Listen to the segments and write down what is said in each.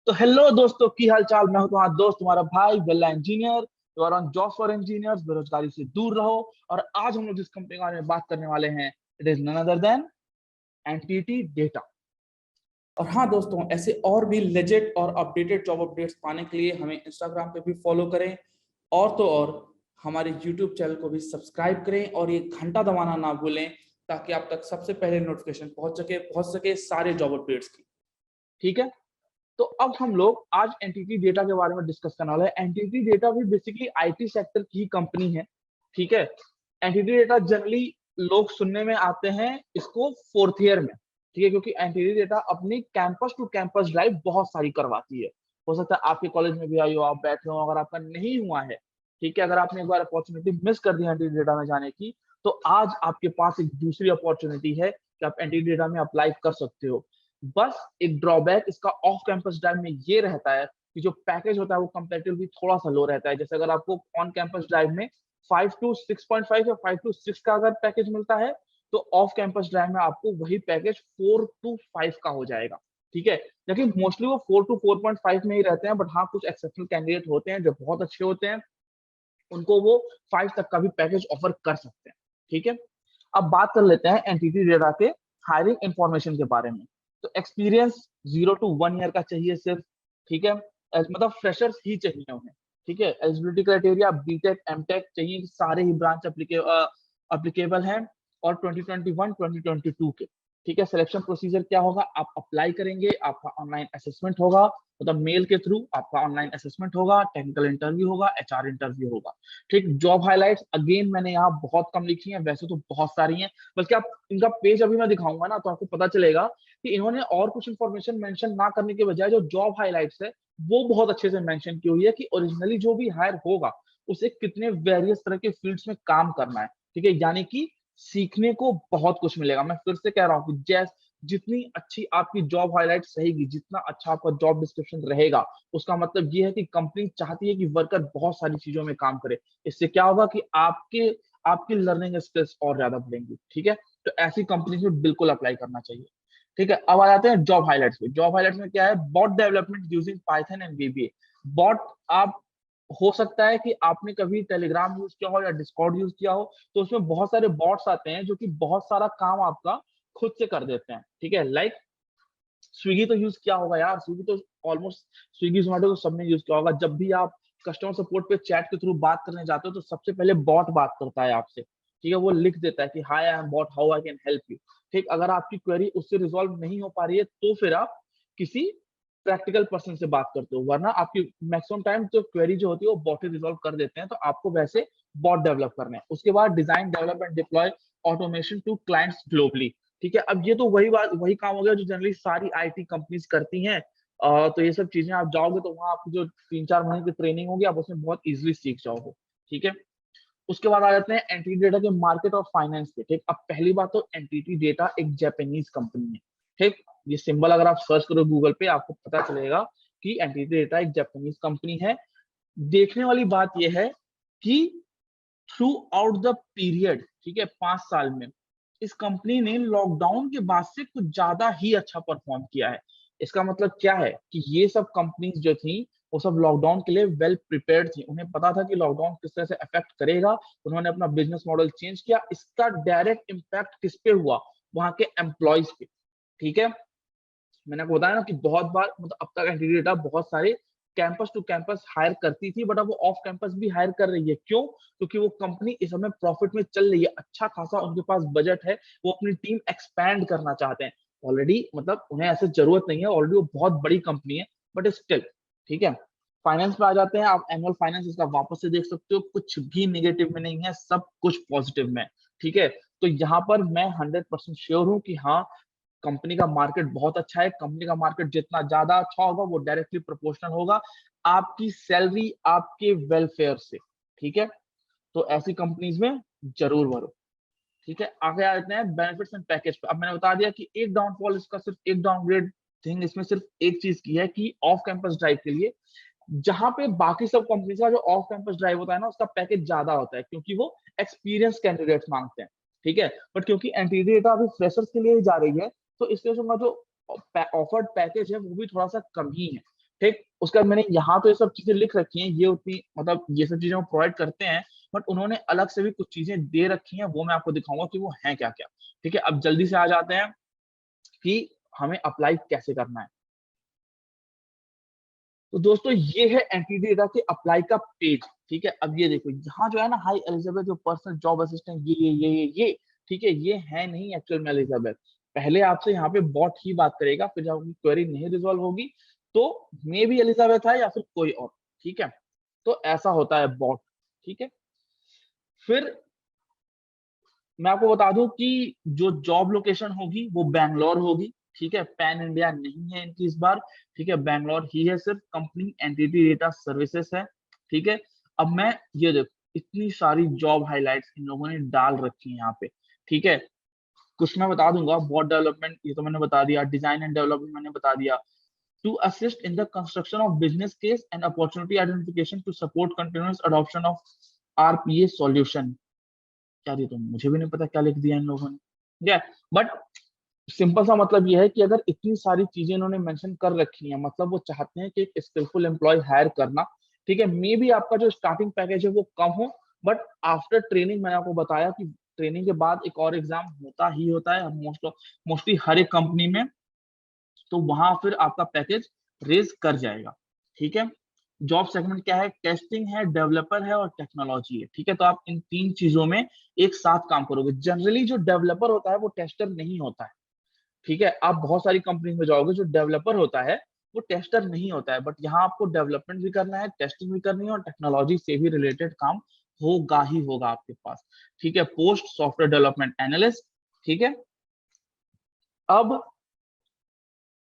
तो हेलो दोस्तों, की हाल चाल। मैं हूं तुम्हारा दोस्त, तुम्हारा भाई वेल्ला engineer. You are on job for engineers. बेरोजगारी से दूर रहो। और आज हम लोग जिस कंपनी के बारे में बात करने वाले हैं, it is none other than entity data. और हाँ दोस्तों, ऐसे और भी लेजेंड और अपडेटेड जॉब अपडेट्स पाने के लिए हमें इंस्टाग्राम पे भी फॉलो करें, और तो और हमारे यूट्यूब चैनल को भी सब्सक्राइब करें और ये घंटा दबाना ना भूलें, ताकि आप तक सबसे पहले नोटिफिकेशन पहुंच सके सारे जॉब अपडेट्स की। ठीक है, तो अब हम लोग आज एंटिटी डेटा के बारे में डिस्कस करने वाले हैं। एंटिटी डेटा भी बेसिकली आईटी सेक्टर की कंपनी है। ठीक है, एंटिटी डेटा जनरली लोग सुनने में आते हैं इसको फोर्थ ईयर में। ठीक है, क्योंकि एंटिटी डेटा अपनी कैंपस टू कैंपस ड्राइव बहुत सारी करवाती है। हो सकता है आपके कॉलेज में भी आई हो, आप बैठे हो, अगर आपका नहीं हुआ है। ठीक है, अगर आपने एक बार अपॉर्चुनिटी मिस कर दी एंटिटी डेटा में जाने की, तो आज आपके पास एक दूसरी अपॉर्चुनिटी है कि आप एंटिटी डेटा में अप्लाई कर सकते हो। बस एक ड्रॉबैक इसका ऑफ कैंपस ड्राइव में ये रहता है कि जो पैकेज होता है वो कंपैरेटिवली थोड़ा सा लो रहता है। जैसे अगर आपको ऑन कैंपस ड्राइव में 5 to 6.5 या 5 to 6 का अगर पैकेज मिलता है, तो ऑफ कैंपस ड्राइव में आपको वही पैकेज 4 to 5 का हो जाएगा। ठीक है, लेकिन मोस्टली वो 4 to 4.5 में ही रहते हैं। बट हाँ, कुछ एक्सेप्शनल कैंडिडेट होते हैं जो बहुत अच्छे होते हैं, उनको वो 5 तक का भी पैकेज ऑफर कर सकते हैं। ठीक है, अब बात कर लेते हैं एंटिटी डेटा के हायरिंग इंफॉर्मेशन के बारे में। तो एक्सपीरियंस 0 to 1 ईयर का चाहिए सिर्फ। ठीक है, मतलब फ्रेशर्स ही चाहिए उन्हें। ठीक है, एलिजिबिलिटी क्राइटेरिया बीटेक एमटेक चाहिए, सारे ही ब्रांच अप्लीकेबल हैं, और 2021 2022 के। ठीक है, सिलेक्शन प्रोसीजर क्या होगा, आप अप्लाई करेंगे, आपका ऑनलाइन असेसमेंट होगा, मतलब मेल के थ्रू आपका ऑनलाइन असेसमेंट होगा, टेक्निकल इंटरव्यू होगा, एचआर इंटरव्यू होगा। ठीक, जॉब हाइलाइट्स अगेन मैंने यहाँ बहुत कम लिखी है, वैसे तो बहुत सारी हैं। बल्कि आप इनका पेज अभी मैं दिखाऊंगा ना, तो आपको पता चलेगा कि इन्होंने और कुछ इंफॉर्मेशन मेंशन ना करने के बजाय जो जॉब हाइलाइट्स है वो बहुत अच्छे से मेंशन की हुई है कि ओरिजिनली जो भी हायर होगा उसे कितने वेरियस तरह के फील्ड्स में काम करना है। ठीक है, यानी कि सीखने को बहुत कुछ मिलेगा। मैं फिर से कह रहा हूँ कि जितनी अच्छी आपकी जॉब हाइलाइट रहेगी, जितना अच्छा आपका जॉब डिस्क्रिप्शन रहेगा, उसका मतलब ये है कि कंपनी चाहती है कि वर्कर बहुत सारी चीजों में काम करे। इससे क्या होगा कि आपके आपकी लर्निंग स्किल्स और ज्यादा बढ़ेंगी। ठीक है, तो ऐसी कंपनी में बिल्कुल अप्लाई करना चाहिए। ठीक है, अब आ जाते हैं जॉब हाइलाइट्स में। जॉब हाइलाइट्स में क्या है, bot development using Python and VBA. Bot, आप हो सकता है कि आपने कभी टेलीग्राम यूज किया हो या डिस्कॉर्ड यूज किया हो, तो उसमें बहुत सारे बॉट्स आते हैं जो कि बहुत सारा काम आपका खुद से कर देते हैं। ठीक है, लाइक स्विगी तो यूज किया होगा यार, स्विगी तो ऑलमोस्ट, स्विगी जोमेटो तो सबने यूज किया होगा। जब भी आप कस्टमर सपोर्ट पे चैट के थ्रू बात करने जाते हो, तो सबसे पहले बॉट बात करता है आपसे। ठीक है, वो लिख देता है कि hi I am bot, how I can help you. ठीक, अगर आपकी क्वेरी उससे रिजॉल्व नहीं हो पा रही है, तो फिर आप किसी प्रैक्टिकल पर्सन से बात करते हो, वरना आपकी मैक्सिमम टाइम जो क्वेरी जो होती है वो बॉट ही रिजॉल्व कर देते हैं। तो आपको वैसे बॉट डेवलप करना है। उसके बाद design develop and deploy automation to clients globally. ठीक है, अब ये तो वही काम हो गया जो जनरली सारी आईटी कंपनीज करती हैं। तो ये सब चीजें आप जाओगे तो वहां आपकी जो 3-4 महीने की ट्रेनिंग होगी, आप उसमें बहुत इजीली सीख जाओगे। ठीक है, उसके बाद आ जाते हैं एंटिटी डेटा के मार्केट और फाइनेंस पे। ठीक, अब पहली बात तो एंटिटी डेटा एक जापानीज कंपनी है। ठीक, ये सिंबल अगर आप सर्च करो गूगल पे, आपको पता चलेगा कि एंटिटी डेटा एक जापानीज कंपनी है। देखने वाली बात यह है कि थ्रू आउट द पीरियड, ठीक है, 5 साल में इस कंपनी ने लॉकडाउन के बाद से कुछ ज्यादा ही अच्छा परफॉर्म किया है। इसका मतलब क्या है कि ये सब कंपनीज जो थी वो सब लॉकडाउन के लिए वेल प्रिपेयर्ड थी। उन्हें पता था कि लॉकडाउन किस तरह से अफेक्ट करेगा। उन्होंने अपना बिजनेस मॉडल चेंज किया। इसका डायरेक्ट इम्पैक्ट किस पे हुआ, वहां के एम्प्लॉयज पे। ठीक है, मैंने आपको बताया ना कि बहुत बार, मतलब अब तक एंटिटी डेटा बहुत सारे कैंपस टू कैंपस हायर करती थी, बट अब वो ऑफ कैंपस भी हायर कर रही है। क्यों? क्योंकि वो कंपनी इस समय प्रॉफिट में चल रही है, अच्छा खासा उनके पास बजट है, वो अपनी टीम एक्सपैंड करना चाहते हैं। ऑलरेडी, मतलब उन्हें ऐसे जरूरत नहीं है, ऑलरेडी वो बहुत बड़ी कंपनी है, बट स्टिल। ठीक है, फाइनेंस पे आ जाते हैं। आप एनुअल फाइनेंस इसका वापस से देख सकते हो, कुछ भी निगेटिव में नहीं है, सब कुछ पॉजिटिव में। ठीक है, तो यहाँ पर मैं 100% श्योर हूँ कि हाँ, कंपनी का मार्केट बहुत अच्छा है। कंपनी का मार्केट जितना ज्यादा अच्छा होगा, वो डायरेक्टली प्रोपोर्शनल होगा आपकी सैलरी, आपके वेलफेयर से। ठीक है, तो ऐसी कंपनीज में जरूर भरो। ठीक है, आगे आ जाते हैं बेनिफिट्स एंड पैकेज पे। अब मैंने बता दिया कि एक डाउनफॉल इसका, सिर्फ एक डाउनग्रेड थिंग इसमें सिर्फ एक चीज की है कि ऑफ कैंपस ड्राइव के लिए, जहां पे बाकी सब कंपनी का जो ऑफ कैंपस ड्राइव होता है ना, उसका पैकेज ज्यादा होता है, क्योंकि वो एक्सपीरियंस कैंडिडेट्स मांगते हैं। ठीक है, बट क्योंकि एंटिटी डेटा अभी फ्रेशर्स के लिए ही जा रही है, तो इसलिए उनका जो ऑफर्ड पैकेज है वो भी थोड़ा सा कम ही है। ठीक, उसके बाद मैंने यहाँ तो ये सब चीजें लिख रखी हैं, ये उतनी मतलब ये सब चीजें वो प्रोवाइड करते हैं, बट उन्होंने अलग से भी कुछ चीजें दे रखी हैं, वो मैं आपको दिखाऊंगा कि वो हैं क्या क्या। ठीक है, अब जल्दी से आ जाते हैं कि हमें अप्लाई कैसे करना है। तो दोस्तों ये है एंटिटी डेटा के अप्लाई का पेज। ठीक है, अब ये देखो यहाँ जो है ना, हाई एलिजाबेथ जो पर्सनल जॉब असिस्टेंट, ये ठीक है, ये है नहीं एक्चुअल में एलिजाबेथ। पहले आपसे यहाँ पे बॉट ही बात करेगा, फिर जब आपकी क्वेरी नहीं रिजॉल्व होगी तो मे भी एलिजाबेथ है या फिर कोई और। ठीक है, तो ऐसा होता है बॉट। ठीक है, फिर मैं आपको बता दूं कि जो जॉब लोकेशन होगी वो बैंगलोर होगी। ठीक है, पैन इंडिया नहीं है इनकी इस बार। ठीक है, बैंगलोर ही है, सिर्फ कंपनी एंटिटी डेटा सर्विसेज है। ठीक है, अब मैं ये देखो इतनी सारी जॉब हाइलाइट्स इन लोगों ने डाल रखी है यहाँ पे। ठीक है, कुछ मैं बता दूंगा, बॉट डेवलपमेंट ये तो मैंने बता दिया, डिजाइन एंड डेवलपमेंट मैंने बता दिया, to assist in the construction of business case and opportunity identification to support continuous adoption of RPA solution. यार ये तो मुझे भी नहीं पता क्या लिख दिया इन लोगों ने। ठीक है, बट सिंपल सा मतलब ये है कि अगर इतनी सारी चीजें इन्होंने मेंशन कर रखी हैं, मतलब वो चाहते हैं कि एक स्किलफुल एम्प्लॉय हायर करना। ठीक है, मे बी आपका जो स्टार्टिंग पैकेज है वो कम हो, बट आफ्टर ट्रेनिंग मैंने आपको बताया कि ट्रेनिंग के बाद एक और एग्जाम होता ही होता है मोस्टली हर एक कंपनी में, तो वहां फिर आपका पैकेज रेज कर जाएगा। ठीक है, जॉब सेगमेंट क्या है, टेस्टिंग है, डेवलपर है और टेक्नोलॉजी है। ठीक है, तो आप इन तीन चीजों में एक साथ काम करोगे। जनरली जो डेवलपर होता है वो टेस्टर नहीं होता है। ठीक है, आप बहुत सारी कंपनी में जाओगे जो डेवलपर होता है वो टेस्टर नहीं होता है, बट यहाँ आपको डेवलपमेंट भी करना है, टेस्टिंग भी करनी है और टेक्नोलॉजी से भी रिलेटेड काम होगा ही होगा आपके पास। ठीक है, पोस्ट सॉफ्टवेयर डेवलपमेंट एनालिस्ट। ठीक है, अब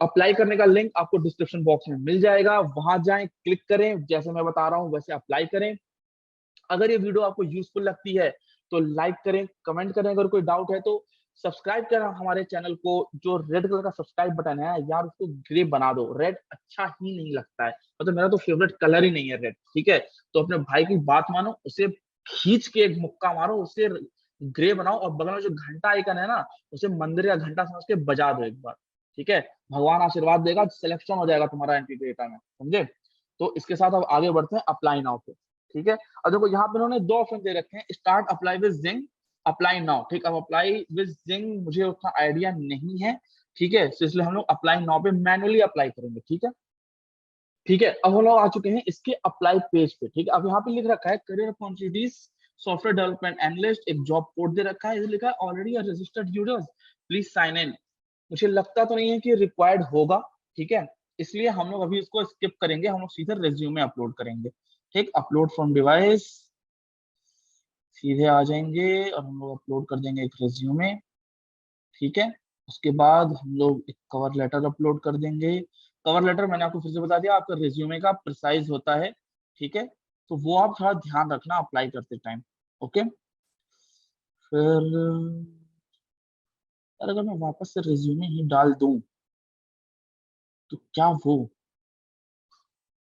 अप्लाई करने का लिंक आपको डिस्क्रिप्शन बॉक्स में मिल जाएगा, वहां जाएं, क्लिक करें, जैसे मैं बता रहा हूं वैसे अप्लाई करें। अगर ये वीडियो आपको यूजफुल लगती है तो लाइक करें, कमेंट करें, अगर कोई डाउट है तो सब्सक्राइब करें हमारे चैनल को। जो रेड कलर का सब्सक्राइब बटन है यार उसको ग्रे बना दो, रेड अच्छा ही नहीं लगता है, मतलब मेरा तो फेवरेट कलर ही नहीं है रेड। ठीक है, तो अपने भाई की बात मानो, उसे खींच के एक मुक्का मारो, उसे ग्रे बनाओ और बगल में जो घंटा आइकन है ना उसे मंदिर का घंटा समझ के बजा दो एक बार। ठीक है, भगवान आशीर्वाद देगा, सिलेक्शन हो जाएगा तुम्हारा एंट्री डेटा में, समझे। तो इसके साथ अब आगे बढ़ते हैं अप्लाई नाउ पे। ठीक है, अब देखो यहाँ पे उन्होंने दो ऑप्शन दे रखे हैं, start apply with Xing, apply now. ठीक, अब अप्लाई विद जिंग मुझे उतना आइडिया नहीं है। ठीक है, तो इसलिए हम लोग अप्लाई नाउ पे मैनुअली अप्लाई करेंगे। ठीक है, ठीक है, अब हम लोग आ चुके हैं इसके अप्लाई पेज पे। ठीक है, अब यहाँ पे लिख रखा है career opportunities software development analyst, एक जॉब कोड दे रखा है, इसे लिखा है already registered users please sign in. मुझे लगता तो नहीं है कि रिक्वायर्ड होगा। ठीक है, इसलिए हम लोग अभी इसको स्किप करेंगे, हम लोग सीधे रिज्यूमे अपलोड करेंगे। ठीक, अपलोड फ्रॉम डिवाइस, सीधे आ जाएंगे और हम लोग अपलोड कर देंगे एक रिज्यूमे। ठीक है, उसके बाद हम लोग एक कवर लेटर अपलोड कर देंगे। कवर लेटर मैंने आपको फिर से बता दिया आपका रिज्यूमे का प्रिसाइज होता है। ठीक है, तो वो आप थोड़ा ध्यान रखना अप्लाई करते टाइम। ओके, फिर यार अगर मैं वापस से रिज्यूमे ही डाल दूं तो क्या वो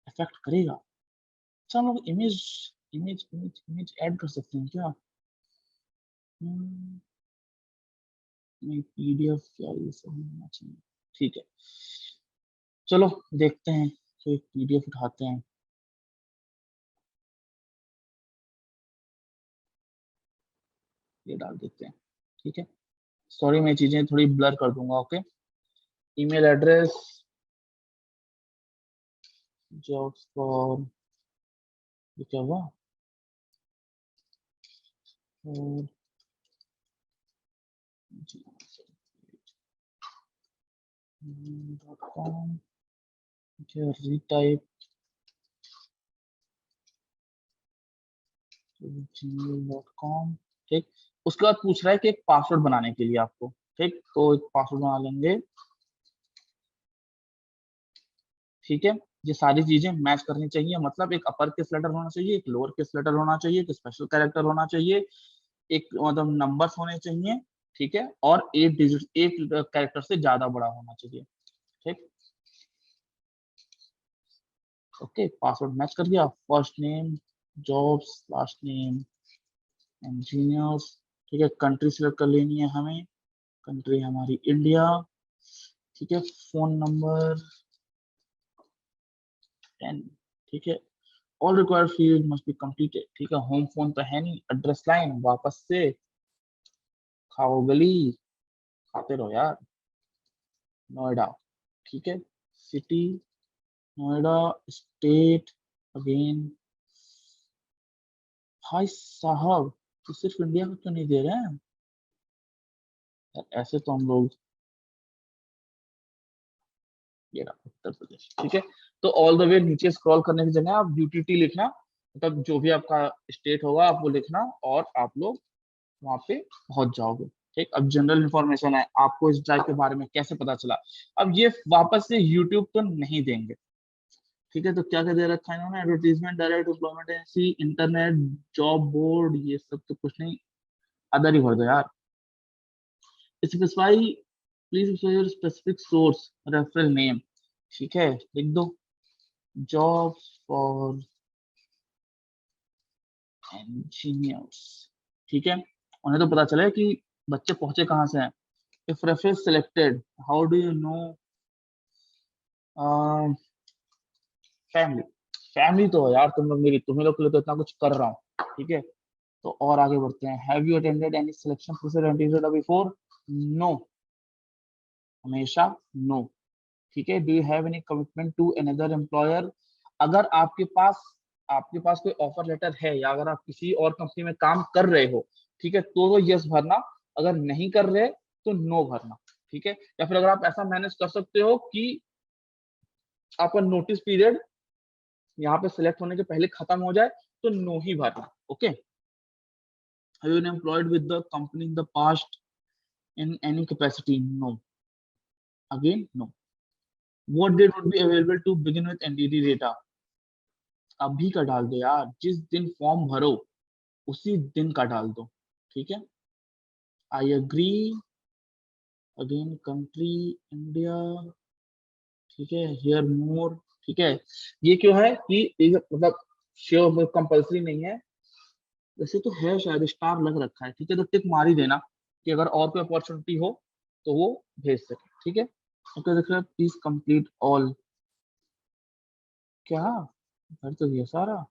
इफेक्ट करेगा? अच्छा, हम लोग image image image image add कर सकते हैं क्या? हम्म, नहीं, पीडीएफ या ये सब होना चाहिए। ठीक है, चलो देखते हैं, तो एक पीडीएफ उठाते हैं, ये डाल देते हैं। ठीक है, सॉरी मैं चीजें थोड़ी ब्लर कर दूंगा। Okay, email address, jobs for, ये क्या हुआ, .com, रीटाइप gmail.com। ठीक, उसके बाद पूछ रहा है कि एक पासवर्ड बनाने के लिए आपको। ठीक, तो एक पासवर्ड बना लेंगे। ठीक है, ये सारी चीजें मैच करनी चाहिए, मतलब एक अपर केस लेटर होना चाहिए, एक लोअर केस लेटर होना चाहिए, एक स्पेशल कैरेक्टर होना चाहिए, एक मतलब नंबर्स होने चाहिए। ठीक है, और एक डिजिट एक कैरेक्टर से ज्यादा बड़ा होना चाहिए। ठीक, ओके, पासवर्ड मैच कर दिया। First name jobs, last name engineers. ठीक है, कंट्री सिलेक्ट कर लेनी है हमें, कंट्री हमारी इंडिया। ठीक है, फोन नंबर 10, ठीक है। All required field must be completed, ठीक है। होम फोन तो है नहीं, एड्रेस लाइन वापस से खाओ गली, खाते रहो यार। नोएडा, ठीक है। City Noida, state again. भाई साहब, तो सिर्फ इंडिया को क्यों नहीं दे रहे हैं यार? ऐसे तो हम लोग, ये रहा उत्तर प्रदेश, ठीक है। तो ऑल द वे नीचे स्क्रॉल करने की जगह आप यूटीटी लिखना, मतलब जो भी आपका स्टेट होगा आप वो लिखना, और आप लोग वहां पे पहुंच जाओगे। ठीक, अब जनरल इंफॉर्मेशन है, आपको इस ड्राइव के बारे में कैसे पता चला। अब ये वापस से यूट्यूब तो नहीं देंगे, ठीक है। तो क्या क्या दे रखा है इन्होंने, advertisement, direct employment agency, internet job board, ये सब तो कुछ नहीं। अदर ही भर दो यार। Specify, please your specific source referral name, ठीक है, लिख दो। जॉब्स फॉर इंजीनियर्स, ठीक है। उन्हें तो पता चले कि बच्चे पहुंचे कहाँ से हैं। If reference selected, how do you know. Family, family तो यार तुम लोग मेरी, तुम्हें लोग के लिए तो इतना कुछ कर रहा हूँ, ठीक है। तो और आगे बढ़ते हैं। Have you attended any selection process before? No, हमेशा नो, ठीक है। Do you have any commitment to another employer? अगर आपके पास कोई ऑफर लेटर है, या अगर आप किसी और कंपनी में काम कर रहे हो, ठीक है, तो यस भरना। अगर नहीं कर रहे तो नो भरना, ठीक है। या फिर अगर आप ऐसा मैनेज कर सकते हो कि आपका नोटिस पीरियड यहाँ पे सिलेक्ट होने के पहले खत्म हो जाए, तो नो ही भरना, okay. Have you been employed with the company in the past in any capacity? No, again no. What date would be available to begin with NTT Data? अभी का डाल दो यार, जिस दिन फॉर्म भरो उसी दिन का डाल दो, ठीक है। I agree, again country India, ठीक है। हियर मोर, ठीक है। ये क्यों है कि मतलब श्योर कंपल्सरी नहीं है, वैसे तो है शायद, स्टार लग रखा है, ठीक है। तो टिक मार ही देना कि अगर और कोई अपॉर्चुनिटी हो तो वो भेज सके, ठीक है। ओके, देख रहे प्लीज कंप्लीट ऑल। क्या भर तो दिया सारा,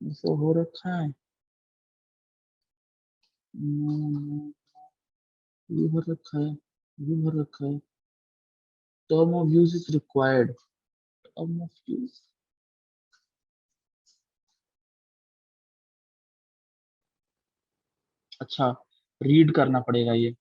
ऐसे हो रखा है। ये भर रखा है, ये भर रखा है। Term of use is required, term of use, अच्छा, रीड करना पड़ेगा ये,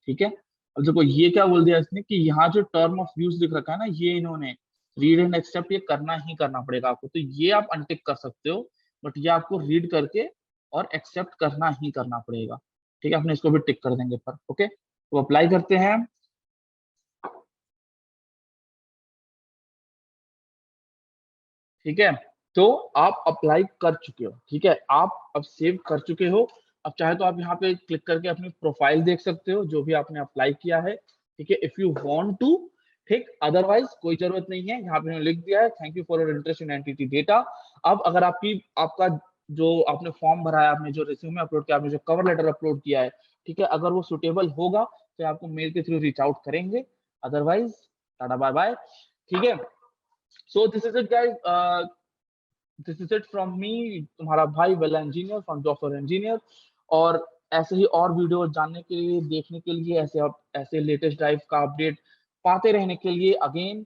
ठीक है। अब देखो ये क्या बोल दिया इसने कि यहाँ जो टर्म ऑफ यूज लिख रखा है ना, ये इन्होंने रीड एंड एक्सेप्ट ये करना ही करना पड़ेगा आपको। तो ये आप अनटिक कर सकते हो, बट ये आपको रीड करके और एक्सेप्ट करना ही करना पड़ेगा, ठीक है। अपने इसको भी टिक कर देंगे पर, ओके। तो अप्लाई करते हैं, ठीक है। तो आप अप्लाई कर चुके हो, ठीक है। आप अब सेव कर चुके हो। अब चाहे तो आप यहाँ पे क्लिक करके अपनी प्रोफाइल देख सकते हो जो भी आपने अप्लाई किया है, ठीक है, इफ यू वांट टू, ठीक। अदरवाइज कोई जरूरत नहीं है, यहाँ पे मैंने लिख दिया है, thank you for your interest in NTT data. अब अगर आपका जो आपने फॉर्म भरा है, आपने जो रिज्यूमे अपलोड किया, आपने जो कवर लेटर अपलोड किया है, ठीक है, अगर वो सुटेबल होगा तो आपको मेल के थ्रू रीच आउट करेंगे। अदरवाइज टाटा बाय बाय, ठीक है। So this is it guys, this is it from me, तुम्हारा भाई वेला engineer from job for engineer. और ऐसे ही और वीडियो जानने के लिए, देखने के लिए, ऐसे लेटेस्ट ड्राइव का अपडेट पाते रहने के लिए, again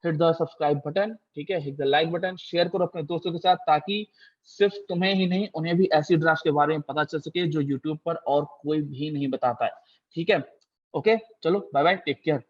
hit the subscribe button, ठीक है, hit the like button, share करो अपने दोस्तों के साथ, ताकि सिर्फ तुम्हें ही नहीं उन्हें भी ऐसी ड्राफ्ट के बारे में पता चल सके जो यूट्यूब पर और कोई भी नहीं बताता है, ठीक है। ओके, चलो बाय बाय, टेक केयर।